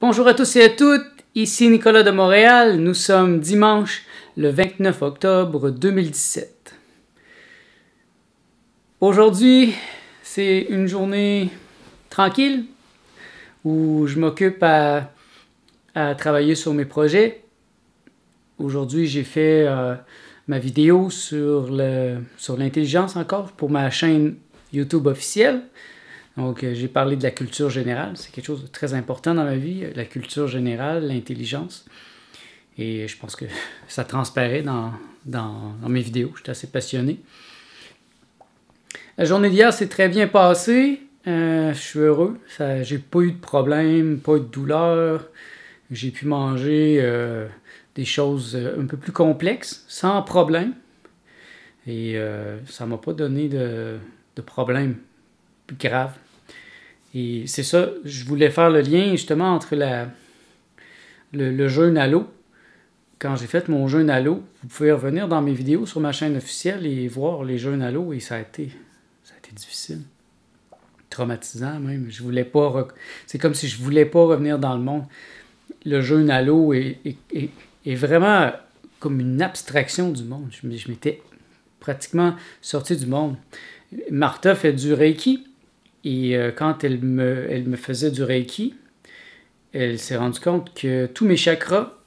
Bonjour à tous et à toutes, ici Nicolas de Montréal. Nous sommes dimanche le 29 octobre 2017. Aujourd'hui, c'est une journée tranquille où je m'occupe à travailler sur mes projets. Aujourd'hui, j'ai fait ma vidéo sur l'intelligence encore pour ma chaîne YouTube officielle. Donc, j'ai parlé de la culture générale. C'est quelque chose de très important dans ma vie, la culture générale, l'intelligence. Et je pense que ça transparaît dans mes vidéos. J'étais assez passionné. La journée d'hier s'est très bien passée. Je suis heureux. J'ai pas eu de problème, pas eu de douleur. J'ai pu manger des choses un peu plus complexes, sans problème. Et ça m'a pas donné de problème plus grave. Et c'est ça, je voulais faire le lien justement entre le jeûne à l'eau. Quand j'ai fait mon jeûne à l'eau, vous pouvez revenir dans mes vidéos sur ma chaîne officielle et voir les jeûnes à l'eau, et ça a été difficile. Traumatisant même. Je voulais pas c'est comme si je voulais pas revenir dans le monde. Le jeûne à l'eau est vraiment comme une abstraction du monde. Je m'étais pratiquement sorti du monde. Martha fait du Reiki. Et quand elle me faisait du Reiki, elle s'est rendue compte que tous mes chakras,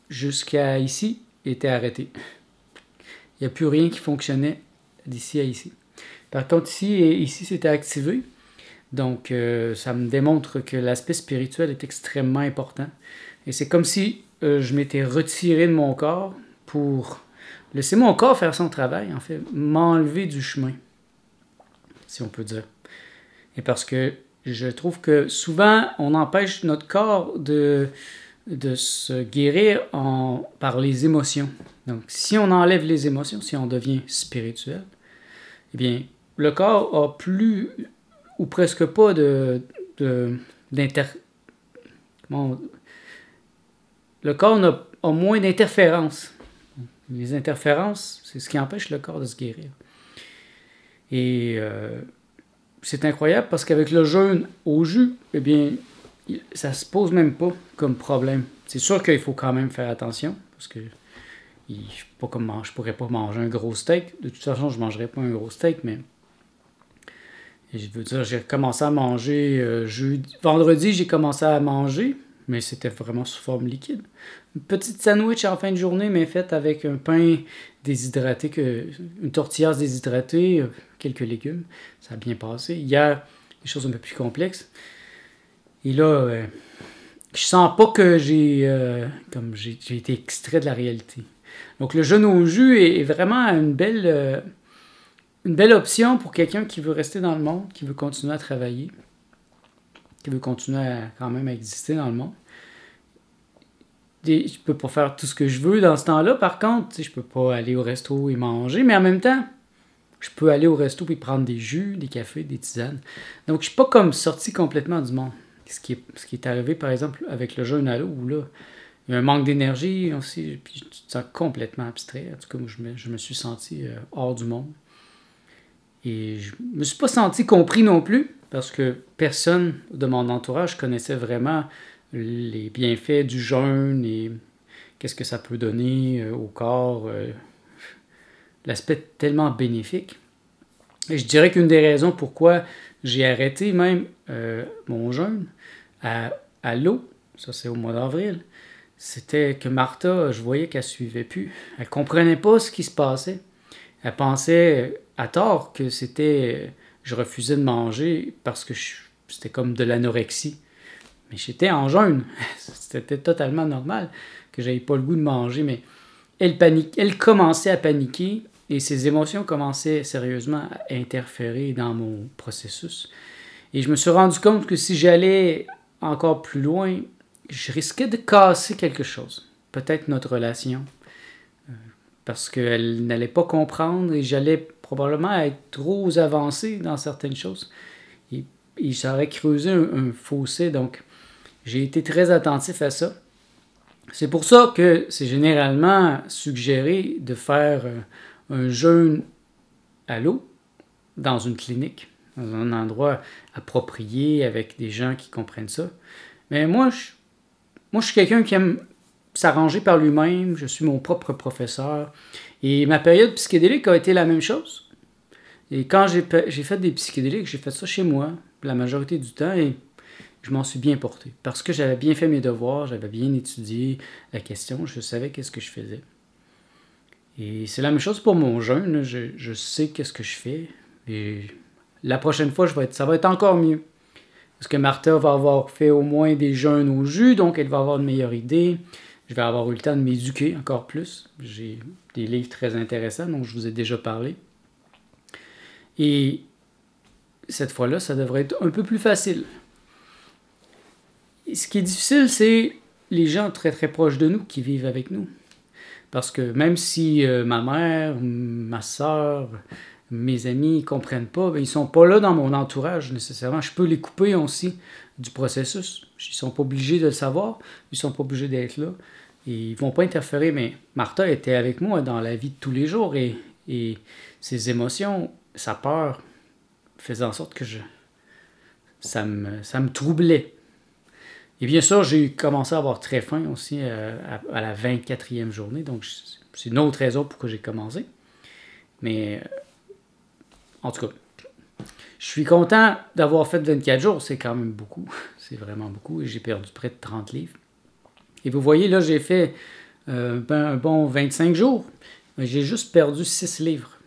jusqu'à ici, étaient arrêtés. Il n'y a plus rien qui fonctionnait d'ici à ici. Par contre, ici c'était activé. Donc, ça me démontre que l'aspect spirituel est extrêmement important. Et c'est comme si je m'étais retiré de mon corps pour laisser mon corps faire son travail, en fait, m'enlever du chemin, si on peut dire. Et parce que je trouve que souvent, on empêche notre corps de se guérir par les émotions. Donc, si on enlève les émotions, si on devient spirituel, eh bien, le corps a plus ou presque pas le corps a moins d'interférences. Les interférences, c'est ce qui empêche le corps de se guérir. Et c'est incroyable parce qu'avec le jeûne au jus, eh bien, ça se pose même pas comme problème. C'est sûr qu'il faut quand même faire attention parce que je pourrais pas manger un gros steak. De toute façon, je ne mangerais pas un gros steak, mais je veux dire, j'ai commencé à manger vendredi, j'ai commencé à manger, mais c'était vraiment sous forme liquide. Une petite sandwich en fin de journée, mais faite avec un pain déshydraté, une tortilla déshydratée, quelques légumes. Ça a bien passé. Hier, des choses un peu plus complexes. Et là, je sens pas que j'ai été extrait de la réalité. Donc, le jeûne au jus est vraiment une belle option pour quelqu'un qui veut rester dans le monde, qui veut continuer à travailler, qui veut continuer quand même à exister dans le monde. Je peux pas faire tout ce que je veux dans ce temps-là. Par contre, je peux pas aller au resto et manger, mais en même temps, je peux aller au resto et prendre des jus, des cafés, des tisanes. Donc, je suis pas comme sorti complètement du monde. Ce qui est arrivé, par exemple, avec le jeûne à l'eau, où là, il y a un manque d'énergie aussi, puis tu te sens complètement abstrait. En tout cas, moi, je me suis senti hors du monde. Et je me suis pas senti compris non plus, parce que personne de mon entourage connaissait vraiment les bienfaits du jeûne et qu'est-ce que ça peut donner au corps, l'aspect tellement bénéfique. Et je dirais qu'une des raisons pourquoi j'ai arrêté même mon jeûne à l'eau, ça c'est au mois d'avril, c'était que Martha, je voyais qu'elle ne suivait plus. Elle ne comprenait pas ce qui se passait. Elle pensait à tort que je refusais de manger parce que c'était comme de l'anorexie. Mais j'étais en jeûne. C'était totalement normal que j'avais pas le goût de manger, mais elle commençait à paniquer et ses émotions commençaient sérieusement à interférer dans mon processus. Et je me suis rendu compte que si j'allais encore plus loin, je risquais de casser quelque chose. Peut-être notre relation. Parce qu'elle n'allait pas comprendre et j'allais probablement être trop avancé dans certaines choses. Et ça aurait creusé un fossé. Donc, j'ai été très attentif à ça. C'est pour ça que c'est généralement suggéré de faire un jeûne à l'eau dans une clinique, dans un endroit approprié avec des gens qui comprennent ça. Mais moi, moi, je suis quelqu'un qui aime s'arranger par lui-même. Je suis mon propre professeur. Et ma période psychédélique a été la même chose. Et quand j'ai fait des psychédéliques, j'ai fait ça chez moi, la majorité du temps, et je m'en suis bien porté. Parce que j'avais bien fait mes devoirs, j'avais bien étudié la question, je savais qu'est-ce que je faisais. Et c'est la même chose pour mon jeûne, je sais qu'est-ce que je fais. Et la prochaine fois, ça va être encore mieux. Parce que Martha va avoir fait au moins des jeûnes au jus, donc elle va avoir une meilleure idée. Je vais avoir eu le temps de m'éduquer encore plus. J'ai des livres très intéressants, dont je vous ai déjà parlé. Et cette fois-là, ça devrait être un peu plus facile. Et ce qui est difficile, c'est les gens très très proches de nous qui vivent avec nous. Parce que même si ma mère, ma soeur, mes amis ne comprennent pas, ben, ils ne sont pas là dans mon entourage nécessairement. Je peux les couper aussi du processus. Ils ne sont pas obligés de le savoir, ils ne sont pas obligés d'être là. Et ils ne vont pas interférer, mais Martha était avec moi dans la vie de tous les jours et ses émotions, sa peur, faisaient en sorte que ça me troublait. Et bien sûr, j'ai commencé à avoir très faim aussi à la 24e journée, donc c'est une autre raison pourquoi j'ai commencé. Mais en tout cas, je suis content d'avoir fait 24 jours, c'est quand même beaucoup, c'est vraiment beaucoup, et j'ai perdu près de 30 livres. Et vous voyez, là, j'ai fait un bon 25 jours, mais j'ai juste perdu 6 livres.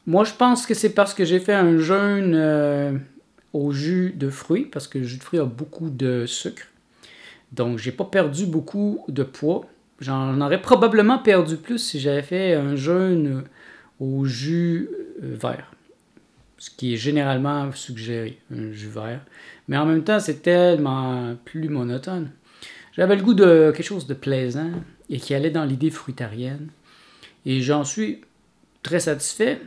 Moi, je pense que c'est parce que j'ai fait un jeûne au jus de fruits, parce que le jus de fruits a beaucoup de sucre. Donc, j'ai pas perdu beaucoup de poids. J'en aurais probablement perdu plus si j'avais fait un jeûne au jus vert, ce qui est généralement suggéré, un jus vert. Mais en même temps, c'est tellement plus monotone. J'avais le goût de quelque chose de plaisant et qui allait dans l'idée fruitarienne. Et j'en suis très satisfait.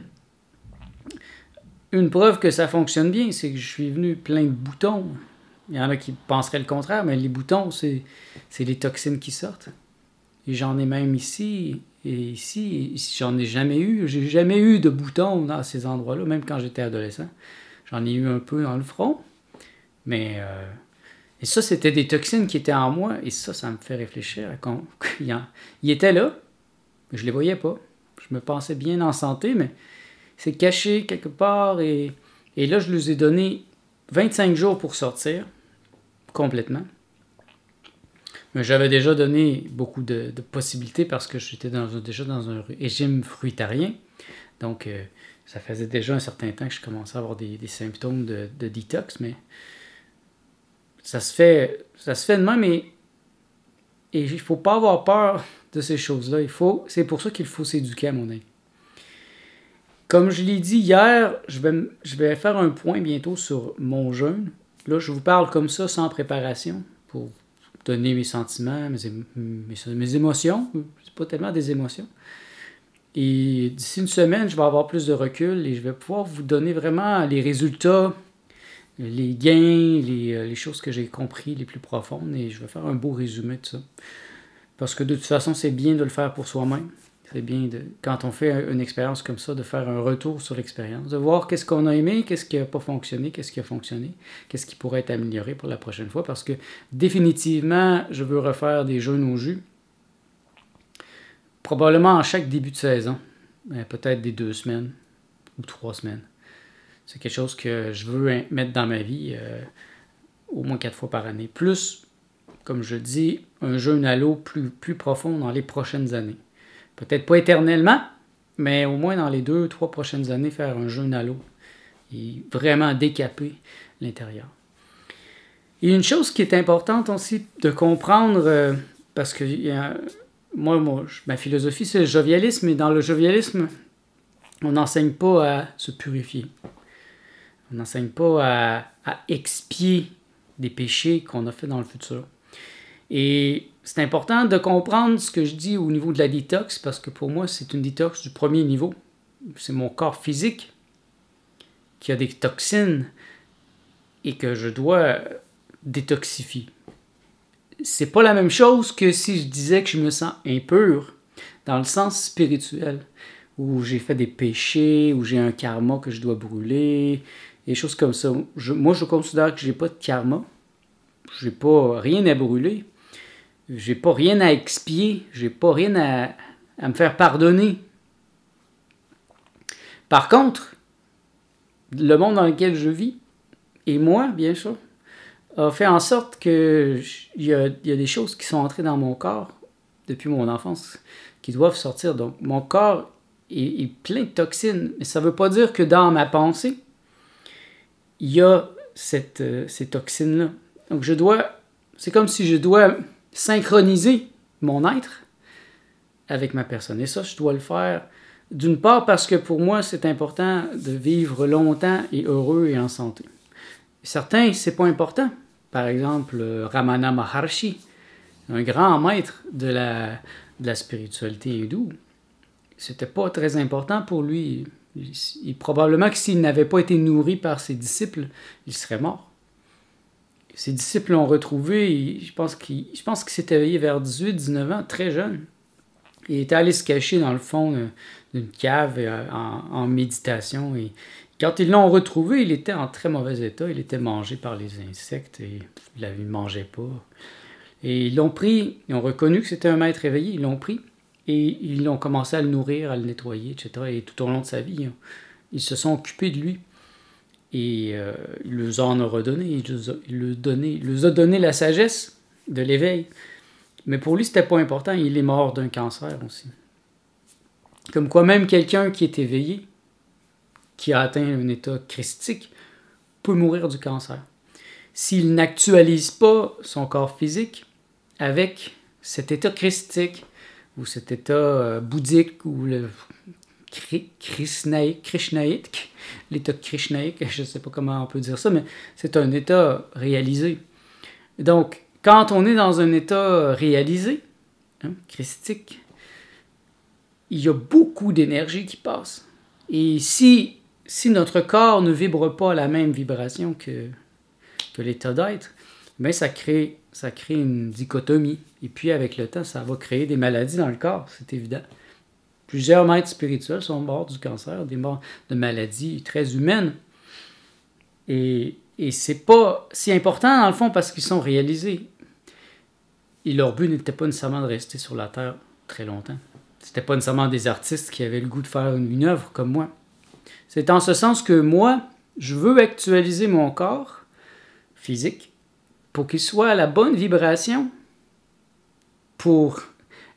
Une preuve que ça fonctionne bien, c'est que je suis venu plein de boutons. Il y en a qui penseraient le contraire, mais les boutons, c'est les toxines qui sortent. Et j'en ai même ici, et ici j'en ai jamais eu. J'ai jamais eu de boutons dans ces endroits-là, même quand j'étais adolescent. J'en ai eu un peu dans le front. Mais et ça, c'était des toxines qui étaient en moi, et ça me fait réfléchir. Il était là, mais je les voyais pas. Je me pensais bien en santé, mais c'est caché quelque part, et là, je leur ai donné 25 jours pour sortir, complètement. Mais j'avais déjà donné beaucoup de possibilités parce que j'étais déjà dans un régime fruitarien. Donc, ça faisait déjà un certain temps que je commençais à avoir des symptômes de détox, mais ça se fait de même, et il ne faut pas avoir peur de ces choses-là. C'est pour ça qu'il faut s'éduquer, à mon avis. Comme je l'ai dit hier, je vais faire un point bientôt sur mon jeûne. Là, je vous parle comme ça, sans préparation, pour donner mes sentiments, mes émotions. C'est pas tellement des émotions. Et d'ici une semaine, je vais avoir plus de recul et je vais pouvoir vous donner vraiment les résultats, les gains, les choses que j'ai compris les plus profondes, et je vais faire un beau résumé de ça. Parce que de toute façon, c'est bien de le faire pour soi-même. C'est bien, quand on fait une expérience comme ça, de faire un retour sur l'expérience, de voir qu'est-ce qu'on a aimé, qu'est-ce qui n'a pas fonctionné, qu'est-ce qui a fonctionné, qu'est-ce qui pourrait être amélioré pour la prochaine fois, parce que définitivement, je veux refaire des jeûnes au jus, probablement en chaque début de saison, peut-être des 2 semaines ou 3 semaines. C'est quelque chose que je veux mettre dans ma vie au moins 4 fois par année. Plus, comme je dis, un jeûne à l'eau plus profond dans les prochaines années. Peut-être pas éternellement, mais au moins dans les 2-3 prochaines années, faire un jeûne à l'eau et vraiment décaper l'intérieur. Et une chose qui est importante aussi de comprendre, parce que ma philosophie, c'est le jovialisme, et dans le jovialisme, on n'enseigne pas à se purifier. On n'enseigne pas à expier des péchés qu'on a fait dans le futur. Et c'est important de comprendre ce que je dis au niveau de la détox, parce que pour moi, c'est une détox du premier niveau. C'est mon corps physique qui a des toxines et que je dois détoxifier. C'est pas la même chose que si je disais que je me sens impur dans le sens spirituel, où j'ai fait des péchés, où j'ai un karma que je dois brûler, des choses comme ça. Moi, je considère que j'ai pas de karma. j'ai pas rien à brûler, j'ai pas rien à expier, j'ai pas rien à me faire pardonner. Par contre, le monde dans lequel je vis, et moi, bien sûr, a fait en sorte que il y a des choses qui sont entrées dans mon corps depuis mon enfance qui doivent sortir. Donc, mon corps est plein de toxines, mais ça ne veut pas dire que dans ma pensée, il y a ces toxines-là. Donc, c'est comme si je dois synchroniser mon être avec ma personne. Et ça, je dois le faire d'une part parce que pour moi, c'est important de vivre longtemps et heureux et en santé. Certains, c'est pas important. Par exemple, Ramana Maharshi, un grand maître de la spiritualité hindoue, c'était pas très important pour lui. Probablement que s'il n'avait pas été nourri par ses disciples, il serait mort. Ses disciples l'ont retrouvé, je pense qu'il s'est éveillé vers 18-19 ans, très jeune. Il était allé se cacher dans le fond d'une cave en méditation. Et quand ils l'ont retrouvé, il était en très mauvais état. Il était mangé par les insectes et il ne mangeait pas. Et ils l'ont pris, ils ont reconnu que c'était un maître éveillé, ils l'ont pris et ils ont commencé à le nourrir, à le nettoyer, etc. Et tout au long de sa vie, ils se sont occupés de lui. Et il les en a redonné, il les a donné la sagesse de l'éveil. Mais pour lui, c'était pas important, il est mort d'un cancer aussi. Comme quoi même quelqu'un qui est éveillé, qui a atteint un état christique, peut mourir du cancer. S'il n'actualise pas son corps physique avec cet état christique, ou cet état bouddhique, ou le krishnaïque, l'état krishnaïque, je ne sais pas comment on peut dire ça, mais c'est un état réalisé. Donc, quand on est dans un état réalisé, christique, il y a beaucoup d'énergie qui passe. Et si notre corps ne vibre pas à la même vibration que l'état d'être, bien ça crée une dichotomie. Et puis avec le temps, ça va créer des maladies dans le corps, c'est évident. Plusieurs maîtres spirituels sont morts du cancer, des morts de maladies très humaines. Et c'est pas si important dans le fond parce qu'ils sont réalisés. Et leur but n'était pas nécessairement de rester sur la Terre très longtemps. C'était pas nécessairement des artistes qui avaient le goût de faire une œuvre comme moi. C'est en ce sens que moi, je veux actualiser mon corps physique pour qu'il soit à la bonne vibration pour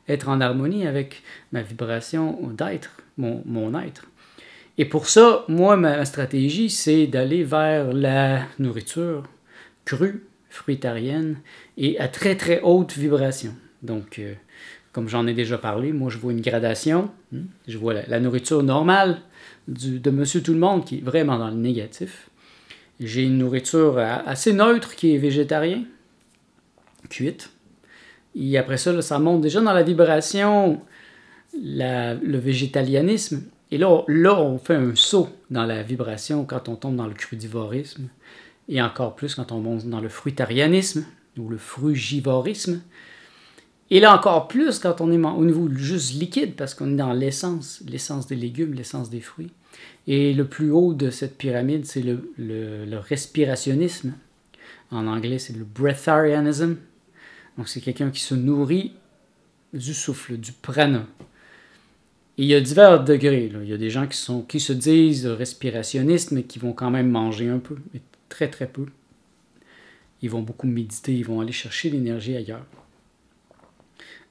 être en harmonie avec ma vibration d'être, mon être. Et pour ça, moi, ma stratégie, c'est d'aller vers la nourriture crue, fruitarienne et à très très haute vibration. Donc, comme j'en ai déjà parlé, moi je vois une gradation. Je vois la nourriture normale de Monsieur Tout-le-Monde qui est vraiment dans le négatif. J'ai une nourriture assez neutre qui est végétarien, cuite. Et après ça, ça monte déjà dans la vibration, le végétalianisme. Et là, on fait un saut dans la vibration quand on tombe dans le crudivorisme. Et encore plus quand on monte dans le fruitarianisme ou le frugivorisme. Et là encore plus quand on est au niveau juste liquide, parce qu'on est dans l'essence des légumes, l'essence des fruits. Et le plus haut de cette pyramide, c'est le respirationnisme. En anglais, c'est le breatharianism. Donc c'est quelqu'un qui se nourrit du souffle, du prana. Et il y a divers degrés. Là. Il y a des gens qui se disent respirationnistes, mais qui vont quand même manger un peu, mais très très peu. Ils vont beaucoup méditer, ils vont aller chercher l'énergie ailleurs.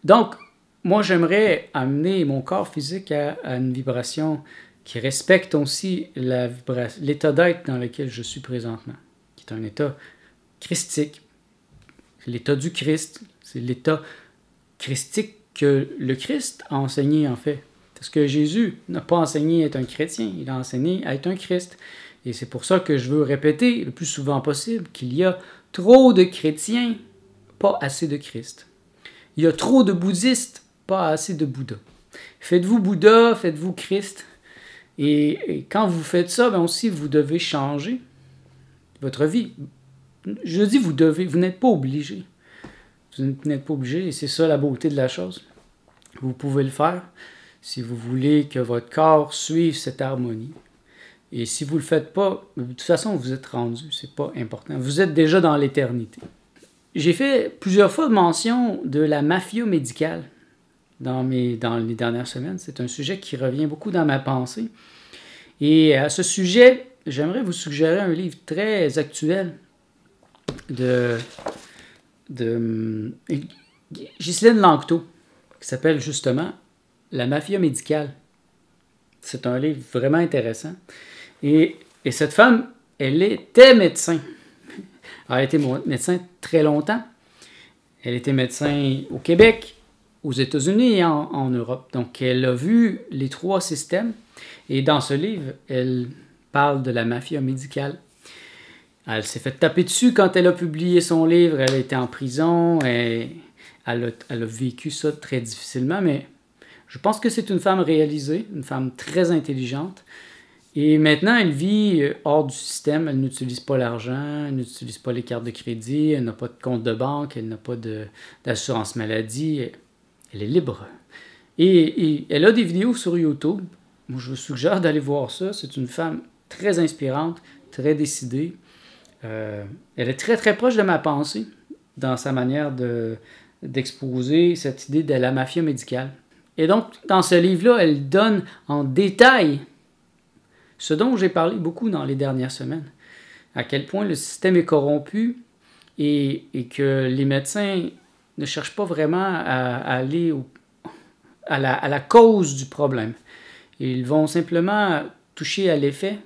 Donc, moi j'aimerais amener mon corps physique à une vibration qui respecte aussi l'état d'être dans lequel je suis présentement, qui est un état christique. C'est l'état du Christ, c'est l'état christique que le Christ a enseigné en fait. Parce que Jésus n'a pas enseigné à être un chrétien, il a enseigné à être un Christ. Et c'est pour ça que je veux répéter le plus souvent possible qu'il y a trop de chrétiens, pas assez de Christ. Il y a trop de bouddhistes, pas assez de Bouddha. Faites-vous Bouddha, faites-vous Christ. Et quand vous faites ça, bien aussi, vous devez changer votre vie. Je dis vous devez, vous n'êtes pas obligé. Vous n'êtes pas obligé et c'est ça la beauté de la chose. Vous pouvez le faire si vous voulez que votre corps suive cette harmonie. Et si vous ne le faites pas, de toute façon, vous êtes rendu, c'est pas important. Vous êtes déjà dans l'éternité. j'ai fait plusieurs fois mention de la mafia médicale dans les dernières semaines. C'est un sujet qui revient beaucoup dans ma pensée. Et à ce sujet, j'aimerais vous suggérer un livre très actuel de Ghislaine Lanctot, qui s'appelle justement La mafia médicale. C'est un livre vraiment intéressant. Et cette femme, elle était médecin. Elle a été médecin très longtemps. Elle était médecin au Québec, aux États-Unis et en Europe. Donc, elle a vu les 3 systèmes. Et dans ce livre, elle parle de la mafia médicale. Elle s'est fait taper dessus quand elle a publié son livre. Elle a été en prison. Et elle a vécu ça très difficilement. Mais je pense que c'est une femme réalisée, une femme très intelligente. Et maintenant, elle vit hors du système. Elle n'utilise pas l'argent, elle n'utilise pas les cartes de crédit, elle n'a pas de compte de banque, elle n'a pas d'assurance maladie. Elle est libre. Et elle a des vidéos sur YouTube. Moi, je vous suggère d'aller voir ça. C'est une femme très inspirante, très décidée. Elle est très, très proche de ma pensée dans sa manière d'exposer cette idée de la mafia médicale. Et donc, dans ce livre-là, elle donne en détail ce dont j'ai parlé beaucoup dans les dernières semaines, à quel point le système est corrompu et que les médecins ne cherchent pas vraiment à aller à la cause du problème. Ils vont simplement toucher à l'effet,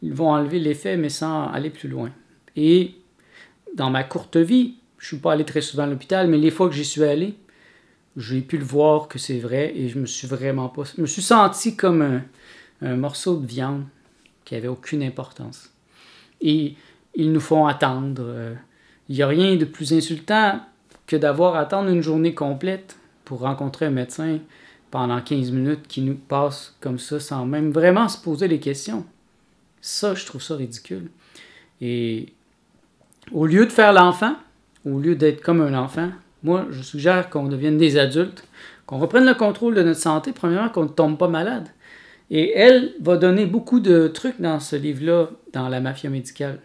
ils vont enlever l'effet, mais sans aller plus loin. Et dans ma courte vie, je ne suis pas allé très souvent à l'hôpital, mais les fois que j'y suis allé, j'ai pu le voir que c'est vrai et je me suis senti comme un morceau de viande qui n'avait aucune importance. Et ils nous font attendre. Il n'y a rien de plus insultant que d'avoir à attendre une journée complète pour rencontrer un médecin pendant 15 minutes qui nous passe comme ça sans même vraiment se poser les questions. Ça, je trouve ça ridicule. Et au lieu de faire l'enfant, au lieu d'être comme un enfant, moi, je suggère qu'on devienne des adultes, qu'on reprenne le contrôle de notre santé, premièrement, qu'on ne tombe pas malade. Et elle va donner beaucoup de trucs dans ce livre-là, dans la mafia médicale.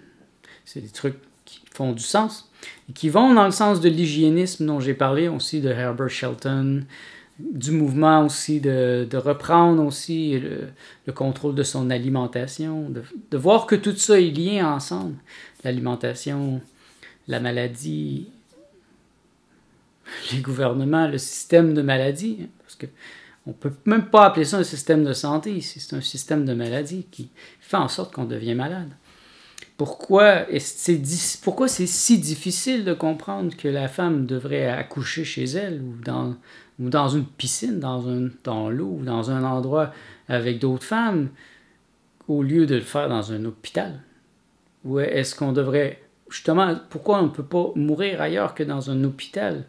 C'est des trucs qui font du sens et qui vont dans le sens de l'hygiénisme dont j'ai parlé aussi, de Herbert Shelton, du mouvement aussi de reprendre aussi le contrôle de son alimentation, de voir que tout ça est lié ensemble. L'alimentation, la maladie, les gouvernements, le système de maladie, parce que on ne peut même pas appeler ça un système de santé, c'est un système de maladie qui fait en sorte qu'on devient malade. Pourquoi c'est si difficile de comprendre que la femme devrait accoucher chez elle ou dans une piscine, dans l'eau, ou dans un endroit avec d'autres femmes, au lieu de le faire dans un hôpital? Ou est-ce qu'on devrait... Justement, pourquoi on ne peut pas mourir ailleurs que dans un hôpital?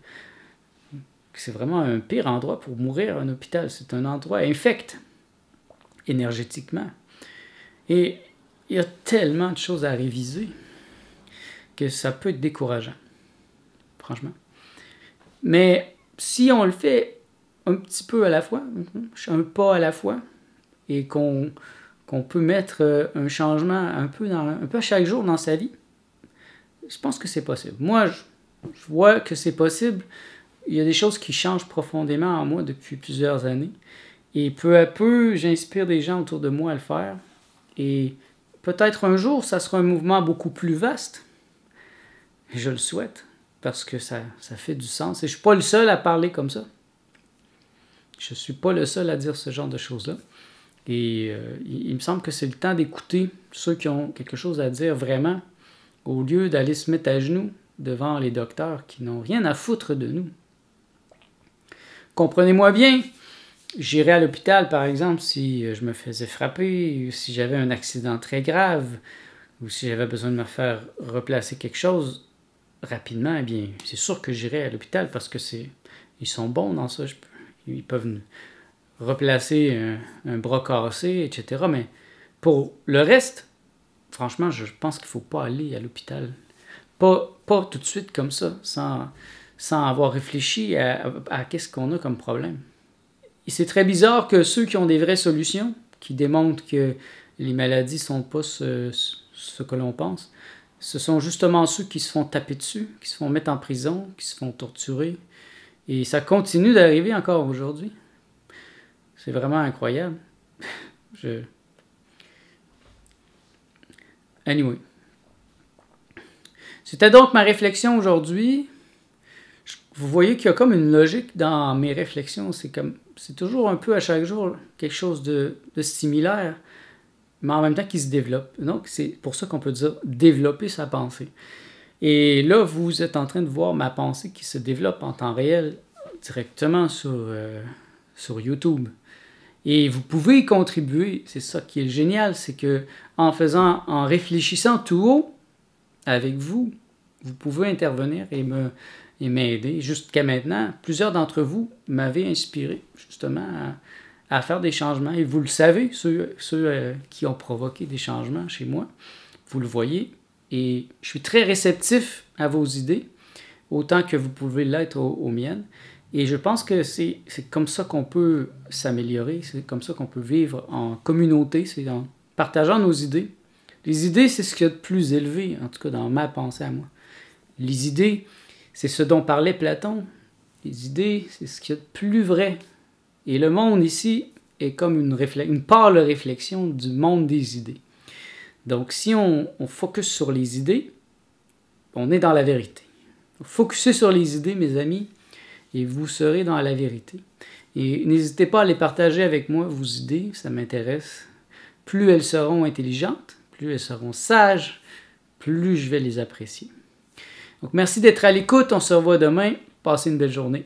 C'est vraiment un pire endroit pour mourir, un hôpital. C'est un endroit infect énergétiquement. Et il y a tellement de choses à réviser que ça peut être décourageant, franchement. Mais si on le fait un petit peu à la fois, un pas à la fois, et qu'on peut mettre un changement un peu à chaque jour dans sa vie, je pense que c'est possible. Moi, je vois que c'est possible. Il y a des choses qui changent profondément en moi depuis plusieurs années. Et peu à peu, j'inspire des gens autour de moi à le faire. Et peut-être un jour, ça sera un mouvement beaucoup plus vaste. Je le souhaite, parce que ça fait du sens. Et je ne suis pas le seul à parler comme ça. Je ne suis pas le seul à dire ce genre de choses-là. Et il me semble que c'est le temps d'écouter ceux qui ont quelque chose à dire vraiment, au lieu d'aller se mettre à genoux devant les docteurs qui n'ont rien à foutre de nous. Comprenez-moi bien, j'irais à l'hôpital, par exemple, si je me faisais frapper, ou si j'avais un accident très grave, ou si j'avais besoin de me faire replacer quelque chose rapidement, eh bien, c'est sûr que j'irais à l'hôpital parce que ils sont bons dans ça. Ils peuvent replacer un bras cassé, etc. Mais pour le reste, franchement, je pense qu'il ne faut pas aller à l'hôpital. Pas tout de suite comme ça, sans avoir réfléchi à qu'est-ce qu'on a comme problème. Et c'est très bizarre que ceux qui ont des vraies solutions, qui démontrent que les maladies ne sont pas ce que l'on pense, ce sont justement ceux qui se font taper dessus, qui se font mettre en prison, qui se font torturer. Et ça continue d'arriver encore aujourd'hui. C'est vraiment incroyable. Anyway. C'était donc ma réflexion aujourd'hui. Vous voyez qu'il y a comme une logique dans mes réflexions. C'est toujours un peu à chaque jour quelque chose de similaire, mais en même temps qui se développe. Donc, c'est pour ça qu'on peut dire développer sa pensée. Et là, vous êtes en train de voir ma pensée qui se développe en temps réel directement sur YouTube. Et vous pouvez y contribuer. C'est ça qui est génial, c'est que en réfléchissant tout haut avec vous, vous pouvez intervenir et m'aider. Jusqu'à maintenant, plusieurs d'entre vous m'avaient inspiré justement à faire des changements. Et vous le savez, ceux qui ont provoqué des changements chez moi, vous le voyez. Et je suis très réceptif à vos idées, autant que vous pouvez l'être aux miennes. Et je pense que c'est comme ça qu'on peut s'améliorer, c'est comme ça qu'on peut vivre en communauté, c'est en partageant nos idées. Les idées, c'est ce qu'il y a de plus élevé, en tout cas dans ma pensée à moi. Les idées, c'est ce dont parlait Platon. Les idées, c'est ce qu'il y a de plus vrai. Et le monde ici est comme une pâle réflexion du monde des idées. Donc si on focus sur les idées, on est dans la vérité. Focussez sur les idées, mes amis, et vous serez dans la vérité. Et n'hésitez pas à les partager avec moi, vos idées, ça m'intéresse. Plus elles seront intelligentes, plus elles seront sages, plus je vais les apprécier. Donc merci d'être à l'écoute, on se revoit demain. Passez une belle journée.